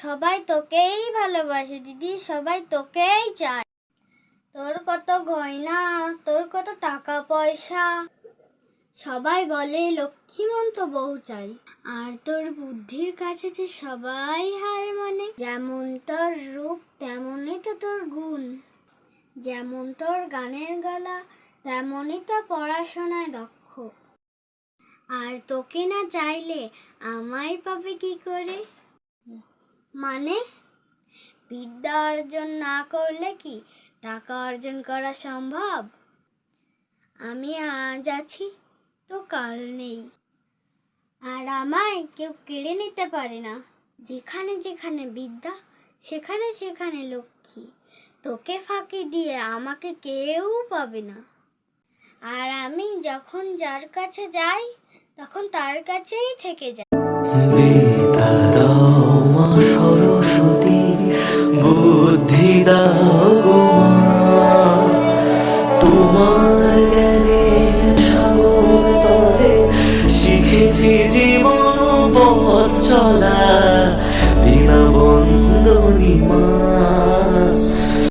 সবাই তোকেই ভালোবাসে দিদি, সবাই তোকেই চায়। তোর কত গয়না, তোর কত টাকা পয়সা, সবাই বলে লক্ষ্মীমন্ত বউ চাই। আর তোর বুদ্ধির কাছে যে সবাই হার মানে। যেমন তোর রূপ তেমনই তো তোর গুণ, যেমন তোর গানের গলা তেমনই তো পড়াশোনায় দক্ষ। আর তোকে না চাইলে আমায় পাবে কি করে? মানে বিদ্যা অর্জন না করলে কি টাকা অর্জন করা সম্ভব? আমি আজ আছি তো কাল নেই, আর আমায় কেউ কেড়ে নিতে পারে না। যেখানে যেখানে বিদ্যা সেখানে সেখানে লক্ষ্মী, তোকে ফাঁকি দিয়ে আমাকে কেউ পাবে না। আর আমি যখন যার কাছে যাই তখন তার কাছেই থেকে যাই। বিদ্যা দাও মা সরস্বতী, বুদ্ধি দাও গো মা, তোমার জ্ঞানের সাগর তলে শিখেছি জীবন পথ চলা, বিনা বন্দনী মা।